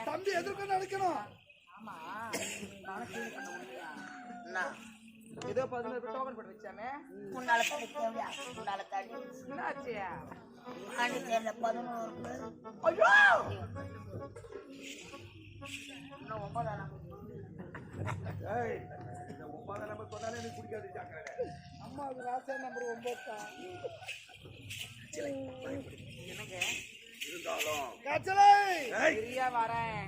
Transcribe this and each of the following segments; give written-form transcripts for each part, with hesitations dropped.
தம்பி எதிர்க்க நடக்கணும். ஏதோ 11 டோக்கன் போட்டு வச்சாமே முன்னால தண்ணி தேவையா? முன்னால தண்ணி என்னாச்சு? தண்ணி தேவை 11. ஐயோ இன்னும் 9 இந்த 9 நம்பர் சொன்னாலே எனக்கு பிடிக்காது ஜாக்கிரதை. அம்மா அது ராசா நம்பர் 9 தான். என்னங்க இருந்தாலும் காச்சலை சரியா வரேன்.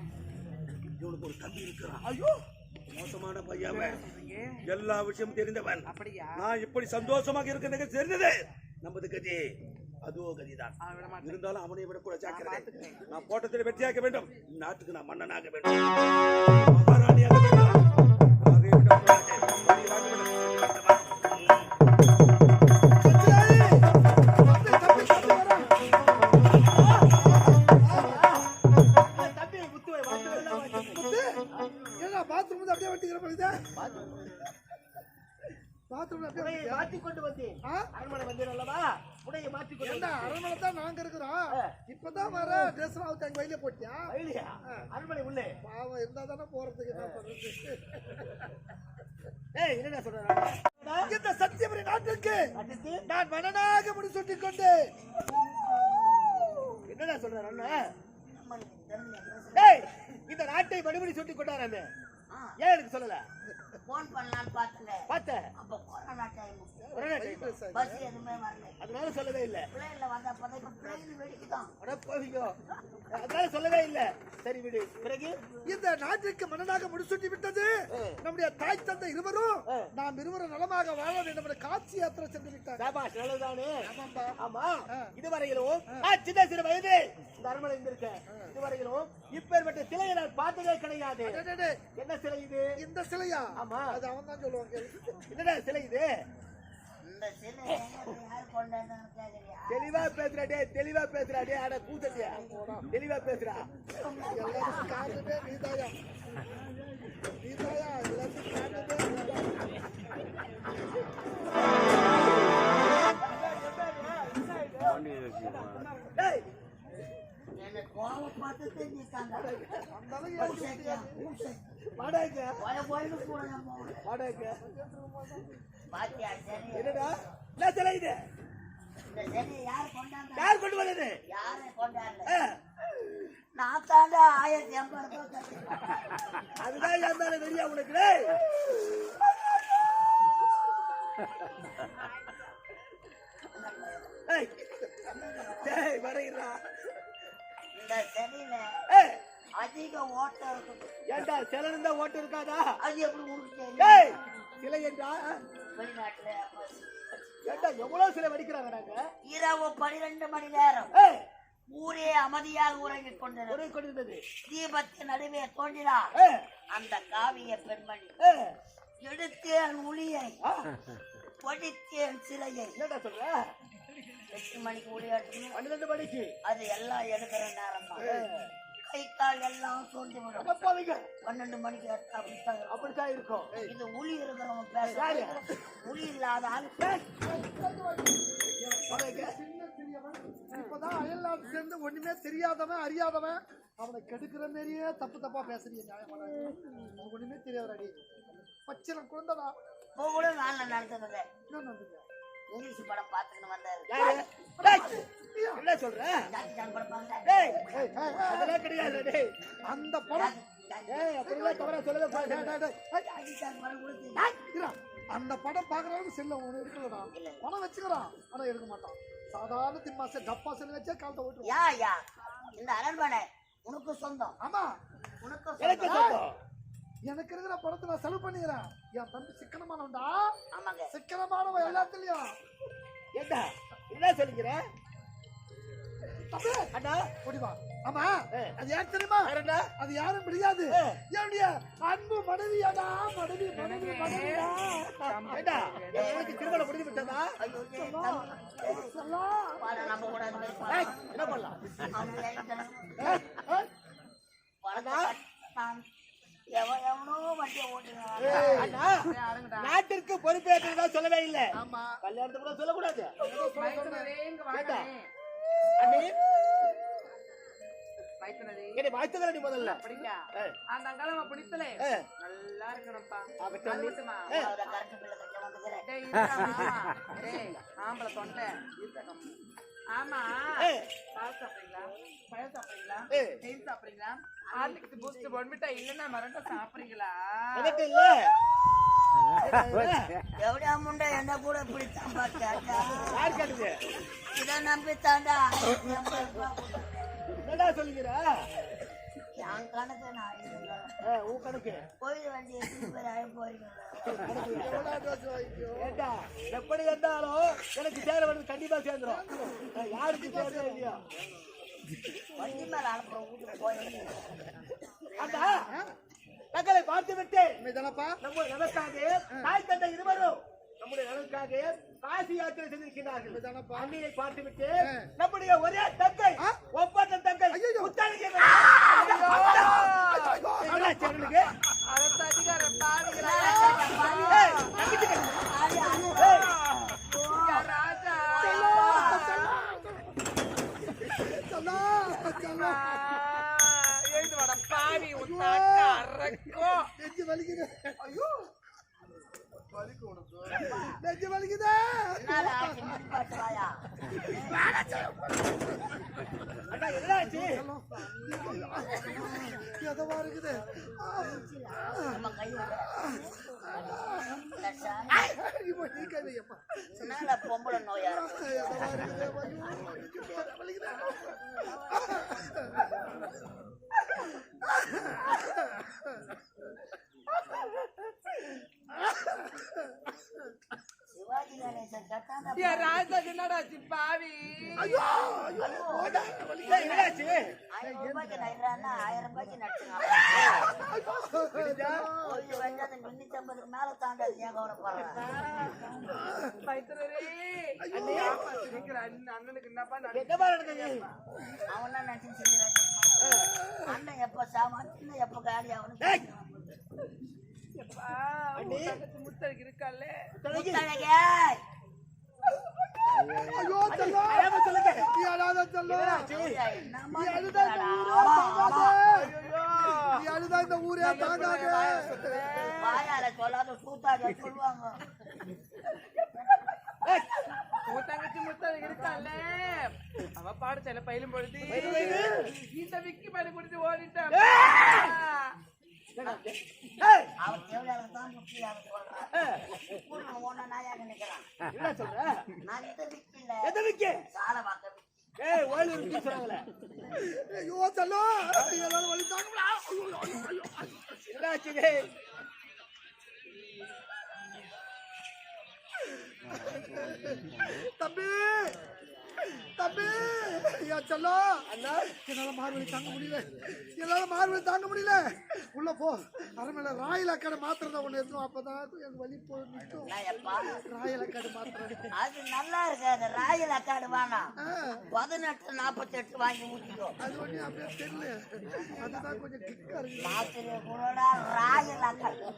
இவனுக்கு ஒரு தம்பி இருக்கிறான். ஐயோ மோசமான பையன், எல்லா விஷயமும் தெரிந்தவன். அப்படியா? நான் இப்படி சந்தோஷமாக இருக்கிறது தெரிந்தது நமது கதி அதோ கதிதான். இருந்தாலும் அவனை விட கூட ஜாக்கிரதை. நான் போட்டத்தில் வெற்றியாக்க வேண்டும். நாட்டுக்கு நான் மன்னனாக வேண்டும், மகாராணியாக வேண்டும். இப்பதான் வர ட்ரெஸ் அவுத்தாங்க வயல போட்டியா? அரண்மனை உள்ளே பாவம் இருந்தா தானே போறதுக்கு. என்ன பண்றது? என்ன சொல்றாங்க? இந்த சத்தியபுரி நாட்டுக்கு நான் மன்னனாக முடி சுட்டிக் கொண்டு என்னடா சொல்றாரு? இந்த நாட்டை மறுபடி சுட்டிக் கொண்டாராமே, ஏன் எனக்கு சொல்லல? போன் பண்ணலான்னு பார்த்தேன். அப்ப கொரோனா டைம், பஸ் எதுவுமே வரல, அதனால சொல்லவே இல்ல. பிளேன்ல வந்தா பார்த்தா இப்ப பிளேன் வெடிக்குதான். அட போவீங்க, அதனால சொல்லவே இல்ல. சரி விடு. பிறகு இந்த நாட்டுக்கு மன்னனாக முடிசூட்டி விட்டது நம்முடைய தாய் தந்தை இருவரும் நாம் இருவரும் நலமாக வாழ வேண்டும் என்ற காட்சி யாத்திரை சென்று விட்டார். சாபாஷ், நல்லதானே? ஆமா. இதுவரையிலும் சின்ன சிறு வயது இந்த அரண்மனை இருந்திருக்க, இதுவரையிலும் இப்பேற்பட்ட சிலையை நான் பார்த்ததே கிடையாது. என்ன சிலை இது? இந்த சிலையா? ஆமா, அது அவன் தான் சொல்லுவாங்க. என்னடா சிலை இது? இந்த சிலை யார் கொண்டாடுறாங்க கேக்குறியா? தெளிவா பேசுறாடே, தெளிவா பேசுறாடே. அட கூத்தட்டியா, தெளிவா பேசுறா. எல்லாரும் காரணமே நீதாயா, நீதாயா எல்லாரும் காரணமே. என்ன கோவம் பார்த்து தெரிஞ்சுட்டாங்க. அந்த அளவுக்கு வாடகை வாடகை பாத்தியா? சரி, என்னடா என்ன சிலை இது? இந்த சிலையை யார் கொண்டாங்க? யார் கொண்டு வந்தது? யாரும் கொண்டாடல. நான் தாண்டா 1080 அதுதான் என் மேல வெளியா உனக்கு. வரைகிறா இந்த சிலையில அதிக ஓட்டம் இருக்குது. ஏண்டா சிலை இருந்தா ஓட்டம் இருக்காதா? அது எப்படி உனக்கு தெரியும்? சிலை என்றா வெளிநாட்டுல ஏண்டா எவ்வளவு சிலை வடிக்கிறாங்க. நாங்க இரவு 12 மணி நேரம் ஊரே அமைதியாக உறங்கிக் கொண்டிருந்தது. தீபத்தின் நடுவே தோன்றினார் அந்த காவிய பெண்மணி. எடுத்தேன் ஒளியை, பொடித்தேன் சிலையை. என்னடா சொல்ற? 8 மணிக்கு ஒளியாட்டணும், 12 மணிக்கு. அது எல்லாம் எடுக்கிற நேரம் தான். கை கால் எல்லாம் தோன்றி விடும். 12 மணிக்கு அப்படித்தான் இருக்கும். இது ஒளி இருக்கிறவங்க பேச, ஒளி இல்லாத ஆள் இப்பதான் அயல்நாடு சேர்ந்து ஒண்ணுமே தெரியாதவன் அறியாதவன் அவனை கெடுக்கிற மாதிரியே தப்பு தப்பா பேசுறீங்க. ஒண்ணுமே தெரியாத பச்சனை குழந்தடா. கூட வேலை நடந்தது. இங்கிலீஷ் படம் பாத்துக்கணும் வந்தாரு. என்ன சொல்ற? அதெல்லாம் கிடையாது. அந்த படம் அந்த படம் பாக்குறவங்க செல்ல ஒண்ணு இருக்கலடா. பணம் வச்சுக்கிறான் ஆனா எடுக்க மாட்டான். சாதாரண திம்மாசை டப்பா செல்லு வச்சா காலத்தை ஓட்டு. யா இந்த அரண்மனை உனக்கு சொந்தம். ஆமா, உனக்கு சொந்தம். எனக்கு இருக்கிற படத்தை நான் செலவு பண்ணிக்கிறேன். என் தம்பி சிக்கனமானவன்டா. ஆமாங்க, சிக்கனமானவன் எல்லாத்துலயும். என்ன சொல்லிக்கிற? தம்பி அண்ணா முடிவா ஆமா அது யார் தெரியுமா வேறடா அது யாரும் முடியாது என்னுடைய அன்பு மனைவியாடா மனைவி மனைவிடா ஏண்டா எனக்கு திருமணம் முடிந்து விட்டதா ஐயோ சொல்லா பாரு நம்ம கூட அந்த மாதிரி ஏய், என்ன பண்ணலாம் அவங்க எழுதுறாங்க. அண்ணா நான் எவனோ வண்டியை ஓட்டுறான் அண்ணா நாட்டிற்கு பொறுப்பேற்றதா சொல்லவே இல்லை ஆமா கல்யாணத்தை கூட சொல்லக்கூடாது மைத்துனரே, இங்க வாங்க. அண்ணி மைத்துனரே, என்னை வாழ்த்துக்கள் நீ முதல்ல அப்படிங்களா? ஏய். அந்த அங்காளம்மா பிடித்தலே. ஏ. நல்லா இருக்கணும்ப்பா. ஆகட்டும். அது மட்டுமா? அவரை கரெக்ட் பிள்ளை கட்ட வந்துக்கிறேன் டேய், இருடா. டேய், ஆம்பளை தொண்டை. இருடா கம்மு. ஆமா ஏய். பால் சாப்பிடுறீங்களா? பழம் சாப்பிடுறீங்களா? ஏய். நெய் சாப்பிடுறீங்களா? ஹார்லிக்ஸ் பூஸ்ட் பொன்மிட்டா இல்லைன்னா மரண்டை சாப்பிடுறீங்களா? எனக்கு இல்ல எவ்வளோ முண்டை என்ன கூட பிடிச்சான் பாத்தாண்டா யார் கேட்டது இதை நம்பித்தாண்டா என்னடா சொல்லுகிற என் கணக்கு நான் எழுதுறேன். உன் கணக்கு கோயில் வண்டி எத்தனை பேர் ஆகி போயிருக்கேன் ஏண்டா எப்படி இருந்தாலும் எனக்கு சேர வந்து கண்டிப்பா சேர்ந்துரும் யாருக்கு சேரவே இல்லையா வண்டி மேல அனுப்புற வீட்டுக்கு போயிருக்கேன் அண்ணா தங்களை பார்த்து விட்டேன் தானப்பா நம்ம நமக்காக தாய் தந்தை இருவரும் நம்முடைய நலனுக்காக காசி யாத்திரை சென்றிருக்கிறார்கள் அண்ணியை பார்த்து விட்டு நம்முடைய ஒரே தங்கை ஒப்பந்த தங்கை முத்தாளிக்கு அவர்களுக்கு அதற்கு அதிகாரம் பாருங்களா? ஏய், தங்கச்சிக்கு. ஏய், ராஜா எழுந்து வாடா பாவி உன் நாக்கு அரக்கும். நெஞ்சு வலிக்குது ஐயோ நெஞ்சு வலிக்குதே பாட்டுவாயா அண்ணா என்னாச்சு எதவா இருக்குது நம்ம கை இப்போ நீ கைவையப்பா மேல பொம்பளை நோயா இருக்கு எதவா இருக்குது ஐயோ நெஞ்சு வலிக்குதே சிவாஜி கணேசன் கட்டான என் ராஜாக்கு என்னடா ஆச்சு பாவி? ஐயோ ஐயோ ஏய், என்னாச்சு 1000 ரூபாய்க்கு நடுறான்னா 1000 ரூபாய்க்கு நட்டுங்க கோயில் வண்டி அந்த 350 மேல தாண்டாது ஏன் கவலைப்படுறேன் மைத்துனரே, ஆமா, சிரிக்கிற அண்ணனுக்கு என்னப்பா நடக்குது? என்னமா நடக்குது அவன் தான் நினைச்சு செய்யறான் அண்ணன் எப்ப சாமான் சின்ன எப்ப காலி அவனுக்கு ஏய், எப்பா, உன் தங்கச்சி முத்தழகி இருக்கால்ல? தலைக்கு. முத்தழகே, ஐயோ செல்லம் அழாம சொல்லுங்க நீ அழாத செல்லம் என்னம்மா நீ அழுதா இந்த ஊரே தாங்காது நீ அழுதா இந்த ஊரே தாங்காது வாயால சொல்லாத சூத்தாத சொல்லுவாங்க ஏய், உன் தங்கச்சி முத்தழகி இருக்கால்ல? அவ பாடசாலை பயிலும் பொழுது இந்த விக்கி பணி குடிச்சு ஓடிட்டான். ஏய், அவன் தேவையாக தான் முக்கியம் சொல்றான் ஒன்னு நாயா நினைக்கிறான் என்ன சொல்ற நான் இந்த விக்கில எந்த விக்கி சாலை பார்க்க ஏய் ஓய்வு விக்கி சொன்னாங்களே ஐயோ செல்லம் எல்லாரும் வலி தாங்க என்னாச்சு டேய்? தம்பி தம்பி ஐயா செல்லம் அண்ணா என்னால மார்வலி தாங்க முடியல என்னால மார்வலி தாங்க முடியல உள்ள போ அரமேல ராயல் அக்காடு மாத்திரம் தான் ஒண்ணு எடுத்துரும் அப்பதான் எனக்கு வலி போய் நிற்கும் நான் எப்பா ராயல் அக்காடு மாத்திரம் அது நல்லா இருக்காது ராயல் அக்காடு வேணாம் 1848 வாங்கி ஊற்றிக்கோ அது ஒண்ணு அப்படியே தெரியல அதுதான் கொஞ்சம் கிக்கா இருக்கு ராத்திரி கூட ராயல் அக்காடு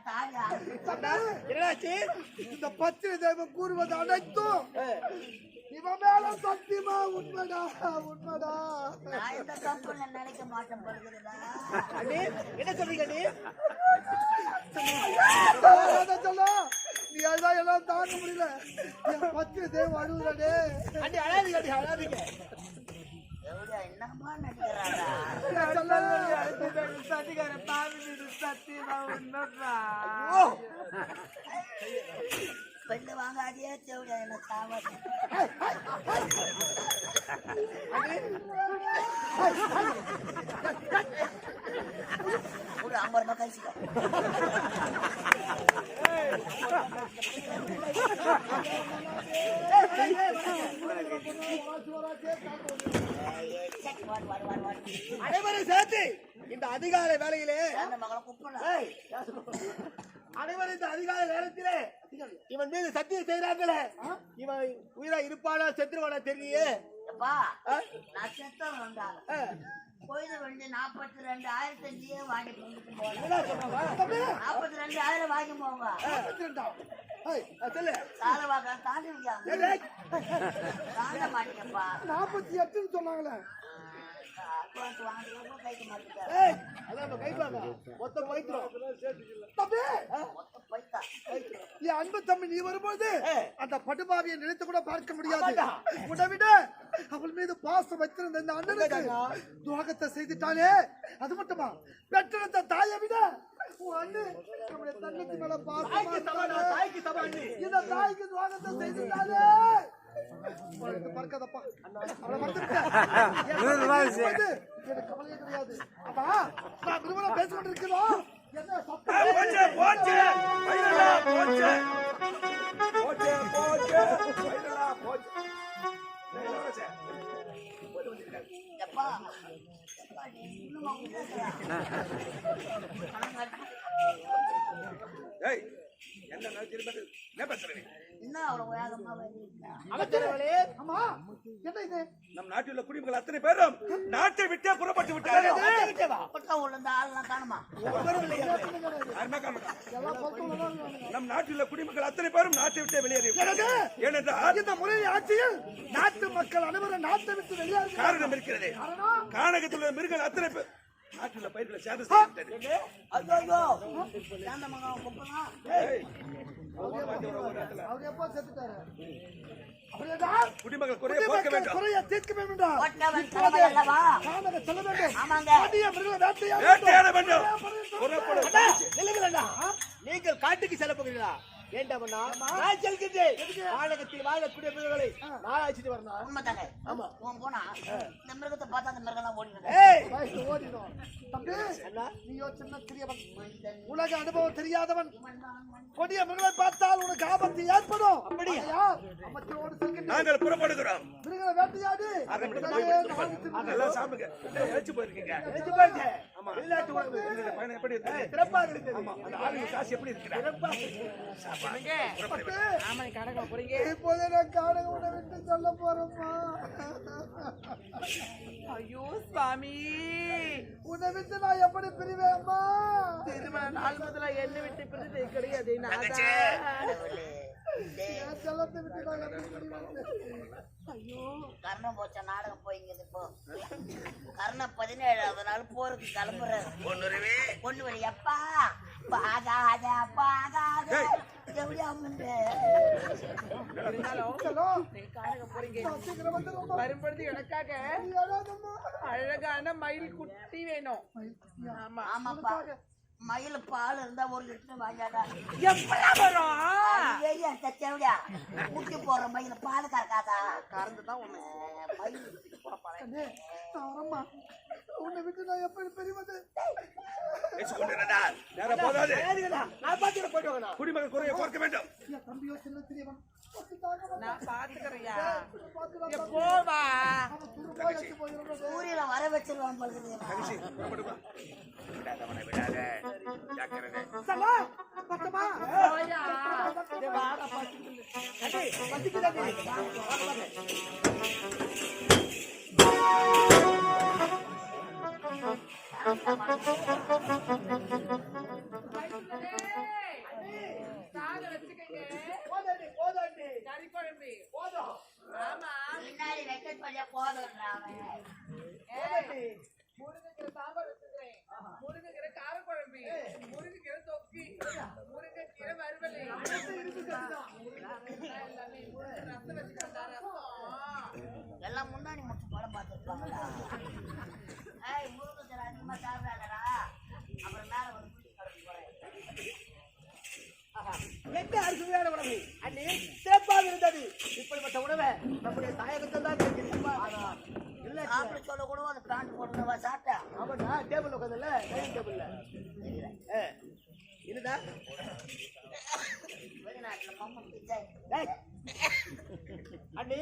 தாயா என்னாச்சு இந்த பச்சை தெய்வம் கூறுவது அனைத்தும் இவன் மேல சத்தியமா உண்மைடா உண்மைடா நான் இந்த கம்பெனில நினைக்க மாட்டேன் படுகிறதா அண்ணே என்ன சொல்றீங்க நீ செல்லம் நீ அழுதா எல்லாம் தாங்க முடியல என் பச்சை தெய்வம் அழுகுறாடே அண்ணே அழாதீங்க அண்ணே அழாதீங்க எவ்வளோ என்னமா நடிக்கிறாடா சதிகார பாவி சத்தியமா உண்மைப்பா. ஓ பெண்ணு வாங்காடியே தேவையா என்ன சாவாது ஒரு 50 ரூபாய் கழிச்சுக்கோ அனைவரும் சேர்த்து இந்த அதிகாலை வேளையிலே அந்த மகளை கூப்பிடலாம். ஏய், அனைவரும் இந்த அதிகாலை நேரத்திலே இவன் மீது சத்தியம் செய்யறாங்களே, இவன் உயிரா இருப்பானா செத்துருவானா தெரியலையே. எப்பா, நான் செத்தவன் வந்தாங்க. கோயில் வந்து 42,000 வாங்கி கொண்டுட்டு போகலாம். 42,000 வாங்கி போங்க. சொல்லு காலவாக்க தாண்டி வைக்காம தாண்ட மாட்டேங்கப்பா. 48 சொன்னாங்களே. அட்வான்ஸ் வாங்குறவங்க கைக்கு மாட்டேங்க. ஏய், அதான் நம்ம கைப்பாங்க மொத்தம் பைத்திரம் தம்பி, மொத்தம் பைத்தா. என் அன்பு தம்பி நீ வரும்போது அந்த படுபாவியை நினைத்து கூட பார்க்க முடியாது. ஆமாடா. உன்னை விட அவள் மீது பாசம் வைத்திருந்த இந்த அண்ணனுக்கு துரோகத்தை செய்துட்டானே. அது மட்டுமா, பெற்றெடுத்த தாயை விட உன் அண்ணன் நம்முடைய தங்கச்சி மேல தாய்க்கு சமானா, பாசம். தாய்க்கு சமானி. இந்த தாய்க்கு துரோகத்தை செய்துட்டானே. பார்க்காதப்பா, அவளை மறந்துட்டேன். எனக்கு கவலையே கிடையாது. அப்பா, நான் விரும்பலாம் பேசிக் கொண்டிருக்கிறோம். என்ன சத்தம்? போச்சு போச்சு பைரலா போச்சு போச்சு போச்சு பைரலா போச்சு. எப்பா, எப்பா, நீ இன்னும் அவங்க பேசுறா. ஏய் என்ன நினைச்சிருப்பது என்ன பேசுறீங்க? இன்னும் அவ்வளவு வேகமா வருவீங்களா? அமைச்சரவர்களே, ஆமா, என்ன இது? நம் நாட்டில் உள்ள குடிமக்கள் அத்தனை பேரும் நாட்டை விட்டே புறப்பட்டு விட்டார்கள். பக்கம் உள்ள இந்த ஆள்லாம் காணுமா? யாருமே காண மாட்டாங்க. எல்லாம் பொறுத்து உள்ளவங்க. நம் நாட்டில் உள்ள குடிமக்கள் அத்தனை பேரும் நாட்டை விட்டே வெளியேறி ஏனென்றால் இந்த முறையை ஆட்சியில் நாட்டு மக்கள் அனைவரும் நாட்டை விட்டு வெளியேறுகிறார்கள். காரணம் இருக்கிறது. காரணம்? கானகத்தில் உள்ள மிருகங்கள் அத்தனை பேர் நாட்டில் பயிர்களை சேதம் செய்துவிட்டது. ஐயோ, சேர்ந்த மகன் குப்பனா? ஏய், அவர் எப்போ செத்துட்டாரு? அப்படியா? குடிமக்கள் குறைய போக்க வேண்டும். குறைய தீர்க்க வேண்டும் என்றால் ஒட்டவன் தலைமை அல்லவா? கானக செல்ல வேண்டும். ஆமாங்க. கொடிய மிருக வேட்டையாட வேட்டையாட வேண்டும். புறப்படும் நில்லுங்களா, நீங்கள் காட்டுக்கு செல்ல போகிறீங்களா? வேண்டாமண்ணா, நான் செல்கின்றேன். வாழகத்தில் வாழக்கூடிய மிருகங்களை நான் அழைச்சிட்டு வரணும். உண்மைதாங்க. ஆமா. உன் போனா இந்த மிருகத்தை பார்த்தா அந்த மிருகம் ஓடிடுது. ஏய், வயசு ஓடிடும். தம்பி, நீயோ சின்ன சிறியவன், உலக அனுபவம் தெரியாதவன். கொடிய மிருகங்களை பார்த்தால் உனக்கு ஆபத்து ஏற்படும். அப்படியா? அமைச்சரோடு செல்கின்ற நாங்கள் புறப்படுகிறோம். மிருகங்களை வேட்டையாடி நல்லா சாப்பிடுங்க. எழுச்சி போயிருக்கீங்க. நினைச்சு பாருங்க. வெளிநாட்டு உணவு இந்த பயணம் எப்படி இருக்கு? சிறப்பாக இருக்குது. அந்த ஆளுங்க காசு எப்படி இருக்கிறாங்க? சிறப்பாக ஆமா, நீ கணக்கு போறீங்க. இப்போதே நான் கானக உன்னை விட்டு சொல்ல போறேம்மா. ஐயோ சாமி, உன்னை விட்டு நான் எப்படி பிரிவேம்மா? திருமண நாள் முதல்ல என்ன விட்டு பிரிஞ்சது கிடையாது. என் செல்லத்தை விட்டு நான் எப்படி பிரிவேன்? ஐயோ, கர்ணம் போச்ச நாடகம் போய்ங்குது இப்போ. கர்ணம் 17வது நாள் போருக்கு கிளம்புறாரு. பொண்ணு வழி எப்பா பாகாத பாகாத எப்படியா முன்னே இருந்தாலும் ஹலோ, நீங்க காணக போறீங்க. சீக்கிரம் வந்துடும்மா. வரும்பொழுது எனக்காக ஏடாதம்மா. அழகான மயில் குட்டி வேணும். ஆமா, ஆமாப்பா, மயில் பால் இருந்தா 1 லிட்டர் வாங்காடா. எப்பெல்லாம் வரும்? ஏரியா தச்சவடியா குட்டி போடுற மயில் பால் கறக்காதா? கறந்து தான் ஒண்ணு. மயில் அண்ணே, நான் வரேம்மா. உன்னை விட்டு நான் எப்படி பிரிவது? பேசிக்கொண்டிருந்தா நேரம் போதாது. நான் பார்த்து போயிட்டு வாங்கண்ணா. குடிமக்கள் குறைய போக்க வேண்டும். என் தம்பியோ சின்ன சிறியவன். பத்து தாங்க மாட்டான். நான் பாத்துக்கிறேயா. பார்த்துதான் எப்போ வா? அவன் துருப்பாய் வச்சு போயிடுறது. சூரியல வர வச்சிருவான் பழுது. தங்கச்சி, புறப்படுவா. விடாதவனை விடாத. ஜாக்கிரதை. சலா, பத்தமா. போயா. இதை வாடா பாத்துக்கல. அடே, பசிக்குதாடி. சாக வச்சுக்கங்க. போதாண்டி, போதாண்டி. கறி குழம்பு. போதும். ஆமா. பின்னாடி வெக்கட் பண்ணியா போதும்டா அவன். போதாண்டி. முருங்கைக்கீரை சாம்பார் வச்சுக்கிறேன். முருங்கைக்கீரை கார குழம்பு. முருங்கைக்கீரை தொக்கி. முருங்கைக்கீரை வறுவல். எல்லாமே முருங்கை ரசம் வச்சுக்கிறேன். ரசம். எல்லாம் முன்னாடி முடிச்சு படம் பார்த்துருப்பாங்கடா. ஏய், முருங்கை அதிகமா சாப்பிடாதடா. அப்புறம் மேல ஒரு குட்டி கலந்து போறேன். எந்த அரிசியான உணவு அண்ணி சிறப்பாக இருந்தது. இப்படிப்பட்ட உணவை நம்முடைய தாயகத்தில் தான் இல்ல. சாப்பிட சொல்ல கூட அந்த பிளான்ட் போட்டுவா சாப்பிட்டேன். ஆமாண்டா, டேபிள் உட்காந்துல்ல, டைனிங் டேபிள்ல. இதுதான் வெளிநாட்டுல பொம்மை பிச்சை. ஏய், அண்ணி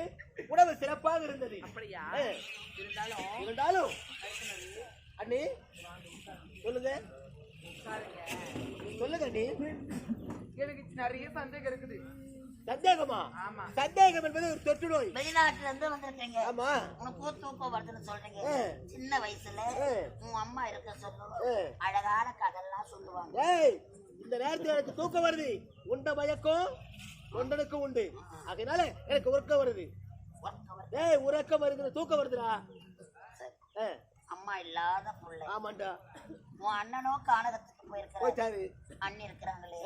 உணவு சிறப்பாக இருந்தது. அப்படியா ஏய், இருந்தாலும் இருந்தாலும் அண்ணி சொல்லுங்க சொல்லுங்க அண்ணி. எனக்கு நிறைய சந்தேகம் இருக்குது. சந்தேகமா? ஆமா. சந்தேகம் என்பது ஒரு தொற்று நோய். வெளிநாட்டுல இருந்து வந்திருக்கீங்க. ஆமா. உனக்கு தூக்கம் வருதுன்னு சொல்றீங்க. சின்ன வயசுல உன் அம்மா இருக்க சொல்லுவாங்க. அழகான கதெல்லாம் சொல்லுவாங்க. ஏய், இந்த நேரத்துல எனக்கு தூக்கம் வருது. உண்ட மயக்கம் தொண்டனுக்கும் உண்டு. அதனால எனக்கு உறக்கம் வருது. ஏய், உறக்கம் வருது, தூக்கம் வருதுடா. அம்மா இல்லாத பிள்ளை. ஆமாண்டா. உன் அண்ணனோ கானகத்துக்கு போயிருக்காரு. போயிட்டாரு. அண்ணி இருக்கிறாங்களே,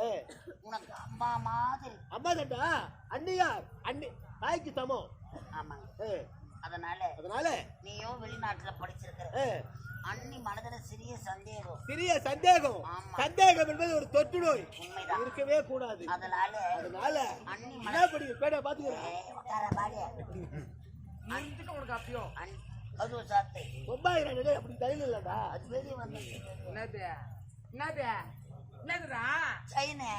உனக்கு அம்மா மாதிரி. அம்மா தாண்டா. அண்ணியா? அண்ணி தாய்க்கு சமம். ஆமாங்க. அதனால அதனால நீயும் வெளிநாட்டுல படிச்சிருக்கிற. அண்ணி மனதுல சிறிய சந்தேகம். சிறிய சந்தேகம். சந்தேகம் என்பது ஒரு தொற்று நோய். உண்மைதான். இருக்கவே கூடாது. அதனால அண்ணி என்ன பண்ணி பேட பாத்துக்கிறேன். உனக்கு அப்பயோ அது சாத்து ரொம்ப அப்படி தயிர் இல்லடா. அது வெளியே வந்து என்னது என்னது என்னதுடா சைனே.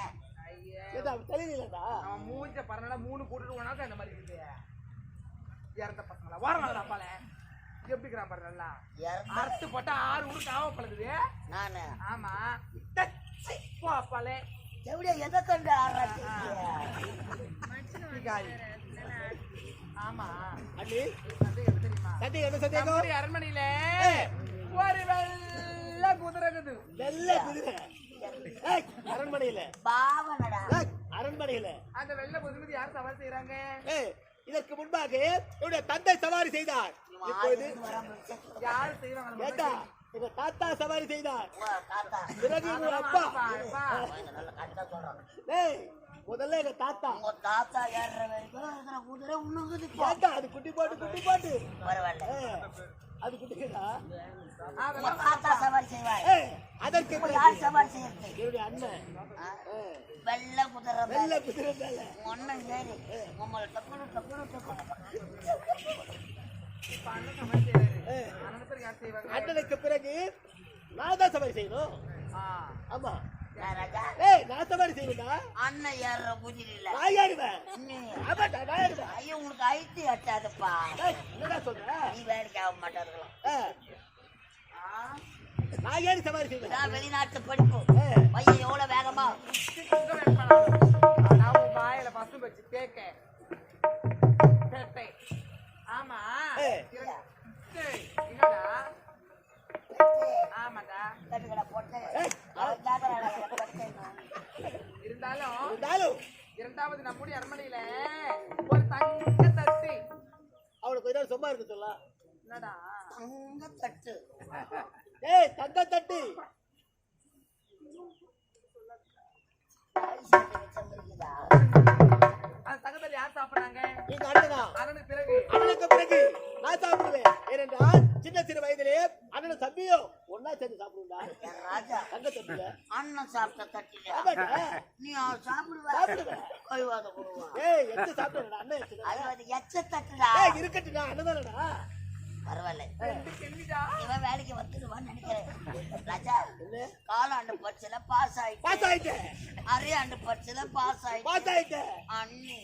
ஐயா ஏதா தயிர் இல்லடா. அவன் மூஞ்ச பரவாயில்ல 3 கூட்டிட்டு போனாக்க இந்த மாதிரி இருக்குது. இறந்த பசங்களா வரமாடா பால எப்படிக்கிறான் பாரு. நல்லா அறுத்து போட்டா 6 ஊருக்கு ஆவ பழகுது. நானு ஆமா டச்சி பாப்பாலே எப்படியா எதை கண்டு ஆராய்ச்சி. ஆமா அண்ணி சந்தேகம் தெரியுமா? சந்தேகம் என்ன சந்தேகம்? நம்முடைய அரண்மனையில ஒரு வெள்ள குதிரை இருக்குது. வெள்ள குதிரை. ஏய், அரண்மனையில பாவனடா. ஏய், அரண்மனையில அந்த வெள்ள குதிரை யார் சவாரி செய்யறாங்க? ஏய், இதற்கு முன்பாக என்னுடைய தந்தை சவாரி செய்தார். இப்பொழுது யார் செய்வாங்க? ஏண்டா, எங்க தாத்தா சவாரி செய்தார். தாத்தா பிறகு எங்க அப்பா. நல்ல கரெக்டா சொல்றான். ஏய், முதல்ல எங்க தாத்தா. உங்க தாத்தா ஏறுற வரைக்கும் இருக்கிற குதிரை உண்ணுங்குது. ஏண்டா, அது குட்டி போட்டு பரவாயில்ல. அது குட்டிடா. உங்க தாத்தா சவாரி செய்வார். ஏய், அதற்கு இப்ப யார் சவாரி செய்யறது? என்னுடைய அண்ணன் வெள்ளை குதிரை வெள்ள குதிரை மேல ஒன்னும் ஏறி உங்களை டக்குனு டக்குனு டக்குனு அண்ணனுக்கு பிறகு நான் தான் சவாரி செய்யணும். ஆமா. ராஜா ஏய், நான் சவாரி செய்வேன்டா. அண்ணன் ஏறுற குதிரை இல்ல. நான் ஏறுவேன். ஆமாடா, நான் ஏறுவேன். ஐயோ உனக்கு ஐத்தி அட்டாதுப்பா. ஏய், என்னடா சொல்ற? நீ வேலைக்கு ஆக மாட்டாருக்கலாம். நான் ஏறி சவாரி செய்வேன். நான் வெளிநாட்டு படிப்பு பையன் எவ்வளவு வேகமா வாயில பசு வச்சு கேக்க ஆமா என்னடா ஆமாடா தட்டுகளை போட்டு இருந்தாலும் இரண்டாவது நம்முடைய அரண்மனையில ஒரு தங்க தட்டு. அவனுக்கு ஏதாவது சும்மா இருக்கு சொல்ல. என்னடா தங்க தட்டு? ஏய், தங்க தட்டு. அந்த தங்கத்தை யார் சாப்பிடுறாங்க? எங்க அண்ணனா. அண்ணனுக்கு பிறகு நான் சாப்பிடுவேன். ஏனென்றால் சின்ன சிறு வயதிலே அண்ணன் தம்பியும் ஒன்னா சேர்ந்து சாப்பிடுவா. ராஜா தங்க தட்டுல அண்ணன் சாப்பிட்ட தட்டில நீ சாப்பிடுவ. கைவாத கொடுவா. ஏய், எச்ச சாப்பிடுறா அண்ணன். அது எச்ச தட்டுடா. இருக்கட்டுடா, அண்ணதானடா. பரவாயில்ல. இவன் வேலைக்கு வந்துடுவான்னு நினைக்கிறேன். ராஜா காலாண்டு பரீட்சையில பாஸ் ஆயிட்டேன். அரையாண்டு பரீட்சையில பாஸ் ஆயிட்டேன். அண்ணி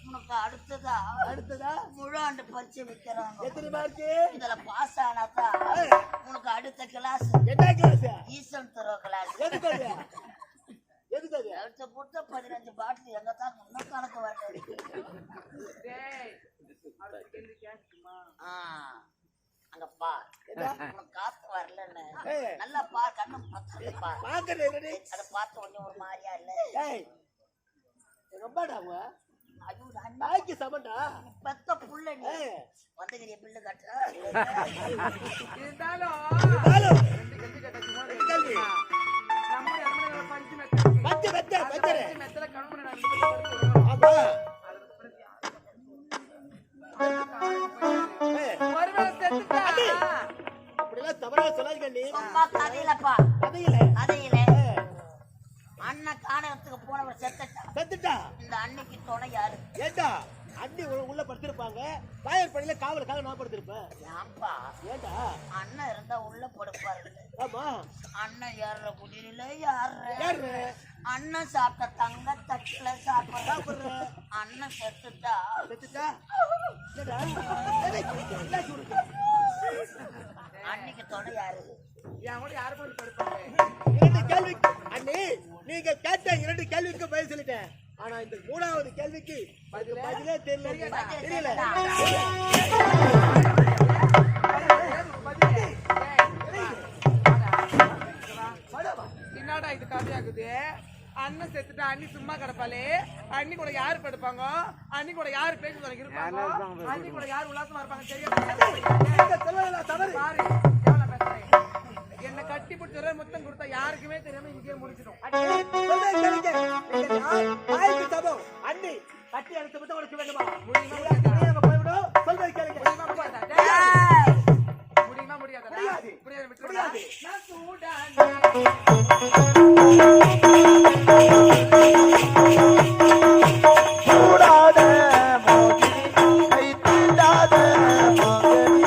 உனக்கு அடுத்ததா முழு ஆண்டு பரீட்சை வைக்கிறாங்க. எத்தனை மார்க்கு? இதுல பாஸ் ஆனாதான் உனக்கு அடுத்த கிளாஸ். என்ன கிளாஸ்? ஈசன் தரோ கிளாஸ். எதுக்கு அடுத்த பொறுத்த 15 பாட்டில் எங்க தான் இன்னும் கணக்கு வரல. அங்க பா உனக்கு காத்து வரலன்னு நல்லா பா கண்ணு பா அதை பார்த்த உடனே ஒரு மாதிரியா இல்ல. நாய்க்கு சமண்டா பெத்த புள்ள நீ வந்துக்கிறிய பில்லு கட்டுற. இருந்தாலும் அண்ணன் காணகத்துக்கு போனவர் செத்துட்டா. இந்த அன்னைக்கு துணை யாரு? அண்ணி உள்ள படுத்திருப்பாங்க, காயர் பணியில காவலுக்காக நான் படுத்திருப்பேன். ஏன்பா ஏண்டா? அண்ணன் இருந்தா உள்ள படுப்பாரு. ஆமா, அண்ணன் ஏற குடியில யாரு யாரு? அண்ணன் சாப்பிட்ட தங்க தட்டுல சாப்பிடுற அண்ணன் செத்துட்டா செத்துட்டா? என்னடா? அன்னைக்கு துணை யாரு? என் கூட யாரு போய் படுப்பாங்க? 2 கேள்வி அண்ணி, நீங்க கேட்ட 2 கேள்விக்கு பதில் சொல்லிட்டேன். ஆனா இந்த 3வது கேள்விக்கு பதிலே தெரியல. தெரியல. என்னடா இது கதையாக்குது? அண்ணன் செத்துட்டா அண்ணி சும்மா கிடப்பாளே, அண்ணி கூட யாரு படுப்பாங்க, அண்ணி கூட யாரு பேச்சு துணைக்கு இருப்பாங்க, அண்ணி கூட யாரு உல்லாசமா இருப்பாங்க தெரியாது. பாரு எவ்வளவு பேசுறேன். என்ன கட்டி பிடிச்ச முத்தம் கொடுத்தா யாருக்குமே தெரியாம இங்கேயே முடிச்சிடும். அண்ணி கட்டி அழைத்து மட்டும் உனக்கு வேண்டுமா? முடியுமா போய்விடும். சொல்றது கேளுங்க. முடியுமா முடியாதா? முடியாது. புரியாது, முடியாது. நான் சூடானே. சூடாத மோகினி, கை தீண்டாத மோகினி.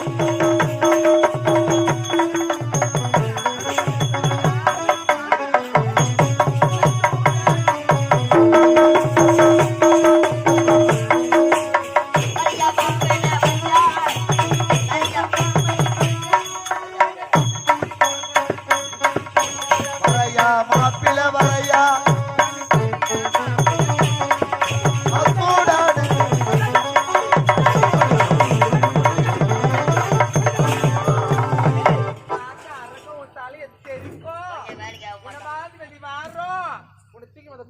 வரையா மாப்பிள வரையா, சூடாத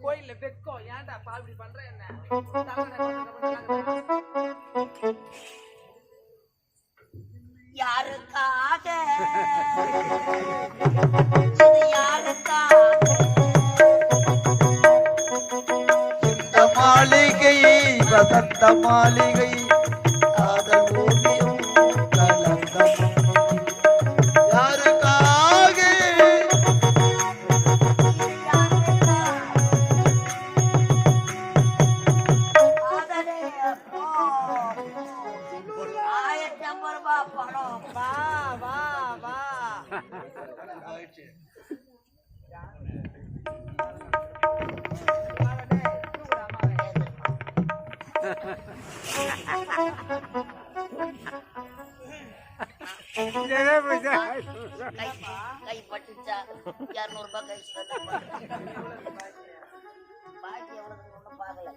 கோயில்ல வெக்கம் ஏன்டா பால்படி பண்ற என்ன? யாருக்காக இது யாருக்காக? இந்த மாளிகை வசந்த மாளிகை, காதல் ஓவியம் கலந்தம். யாருக்காக? காதலே அப்போ 1050 ரூபாய் பணம். வா வா வா. கை பட்டுச்சா 200 ரூபாய் கை பாக்கி எவ்வளவு ஒன்றும் பார்க்கல.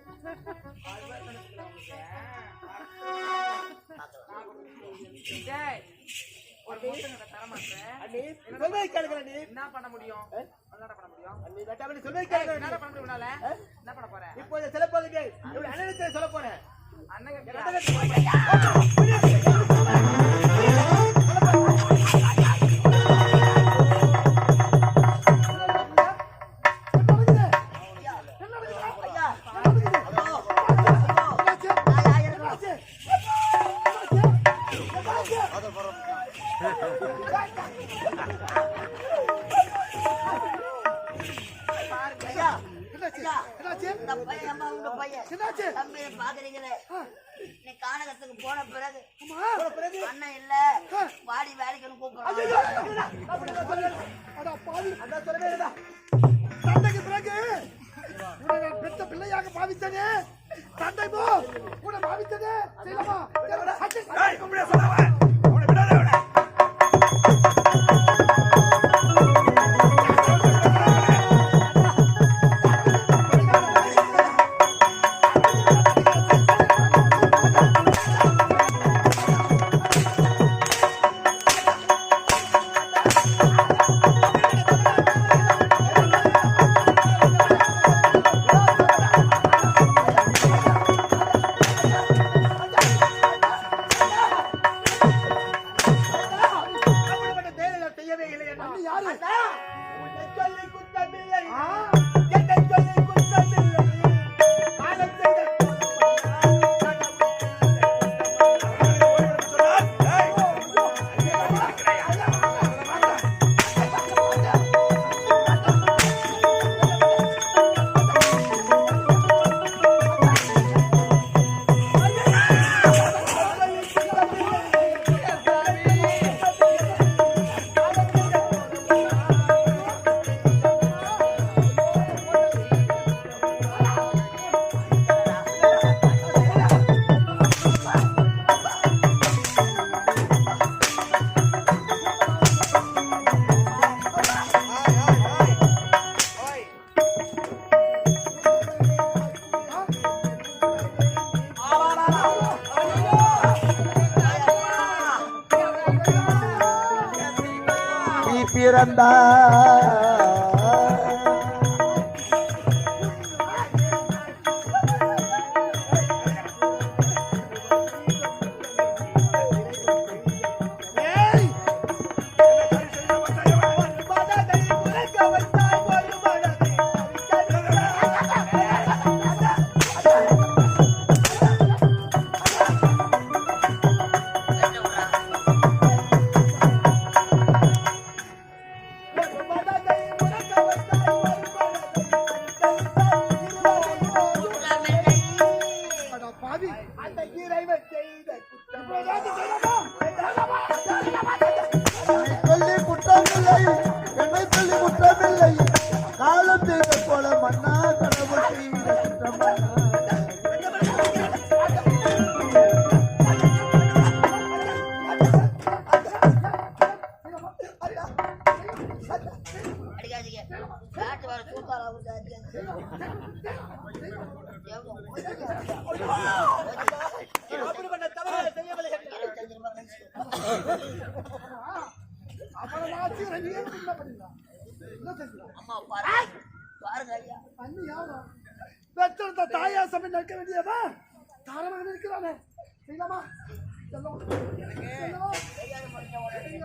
டேய், ஒரு பொண்ணு தர மாட்டேன். அண்ணி சொல்றது கேளுங்க. அண்ணி என்ன பண்ண முடியும்? என்னடா பண்ண முடியும்? அண்ணி வெட்டாமணி சொல்றது கேளுங்க. என்னடா பண்ண முடியும் உன்னால? என்ன பண்ண போற? இப்போ சில பகுதிகள் இவரு அண்ணனுக்கு சொல்ல போறேன். அண்ணன் இந்த பையன் அம்மா உங்க பையன் தம்பி பாக்குறீங்களே, நீ கானகத்துக்கு போன பிறகு அண்ணன் இல்ல வாடி வேலைக்கு கூப்பிடுறான். சண்டைக்கு பிறகு உன்னை நான் பெற்ற பிள்ளையாக பாவித்தனே, சண்டை போ உன்னை பாவித்தனே செய்யலாமா? ஏய், இப்படியே சொல்லாத. அவனை விடாதே அவனை. அட பாவி, அந்த இறைவன் செய்த குற்றம் சொல்லி குற்றமில்லை, என்னை சொல்லி குற்றமில்லை. காலம் செய்த போல மன்னா கடவுள் செய்த குற்றம். அடிக்காதீங்க. காட்டு வர தூக்கால அப்படிப்பட்ட தவறை செய்யவில்லை. 25 ரூபாய் கழிச்சு. அவனாச்சு ரெடியே என்ன பண்ணிடலாம். என்ன செஞ்சலாம்? அம்மா பாருங்க பாருங்க ஐயா. அண்ணி யாரா? பெற்றெடுத்த தாயா சபை நிற்க வேண்டியவா தாரமாக இருக்கிறானே. செய்யலாமா? செல்லம். செல்லம்.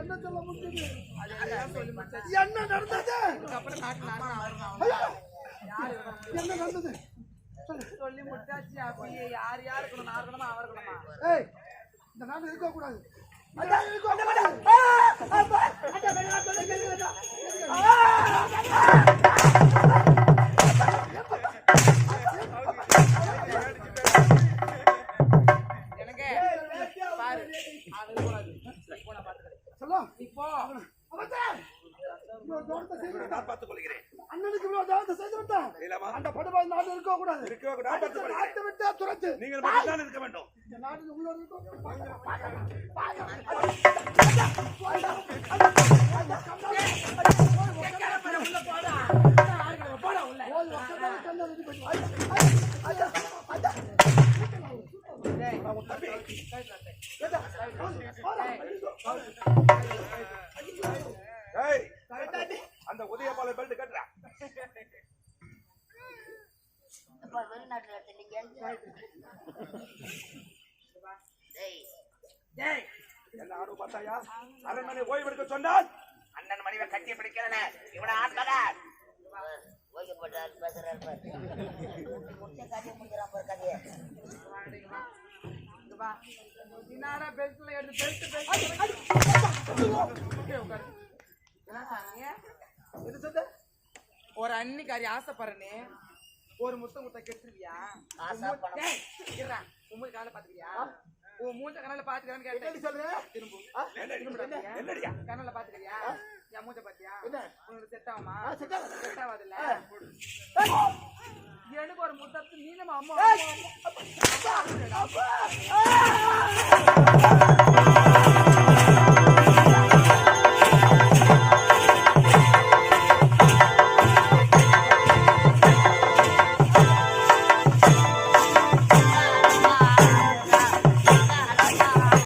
என்ன சொல்ல முடியுது? என்ன நடந்தது? அப்புறம் காட்டு நாடகம் ஐயா! என்ன நடந்தது? சொல்லி முடிச்சாச்சு. அப்படியே யார் யார் இருக்கணும்? நான் இருக்கணுமா அவர் இருக்கணுமா? ஏய், இந்த நாடு இருக்க கூடாது. அதான் இருக்க கூடாது. எனக்கு பாரு அது கூடாது. போன பாத்துக்கிறேன். செல்லம். இப்போ அவன் இவ்வளவு தூரத்தை செய்து விட்டான். நான் பார்த்துக் கொள்கிறேன். அண்ணனுக்கு இவ்வளவு தூரத்தை செய்து விட்டான். இல்லவா? அந்த படுபாய் நாடு இருக்க கூடாது. இருக்கவே கூடாது. நான் பார்த்துக் கொள்கிறேன். நாட்டை விட்டு துரத்து. நீங்கள் மட்டும்தான் இருக்க வேண்டும். இந்த நாட்டில் உள்ள இருக்கும் ஏய், அந்த உதயபால பெல்ட் கட்டுறா. அப்பா வெளிநாட்டுல எடுத்தீங்க. டேய் என்ன ஆடு பார்த்தாயா? அரண்மனை ஓய்வெடுக்க சொன்னால் அண்ணன் மனைவி கட்டிய பிடிக்கிறன இவனை ஆட்லடா. ஓய்வுப்பட்டார் பேசுறாரு பாரு. முட்டை காட்டிய முடிக்கிறான் பாரு கதையை. என்னடா பெல்ட்ல எடுத்து பெல்ட் என்ன சாமி? இது சொல்ல ஒரு அன்னிக்காரி ஆசைப்படுறனே ஒரு முத்த முத்த கெட்டுருவியா? ஆசை பணம். உங்க காலை பாத்துக்கிறியா? உன் மூஞ்ச கண்ணால பாத்துக்கிறேன்னு என்ன கேட்டேன். சொல்ற? என்னடியா? கண்ணால பாத்துக்கிறியா? என் மூஞ்ச பாத்தியா? உனக்கு செட் ஆகுமா? செட் ஆகாது. செட் ஆகாதுல்ல? எனக்கு ஒரு முத்தத்து நீ நம்ம அம்மா அப்பா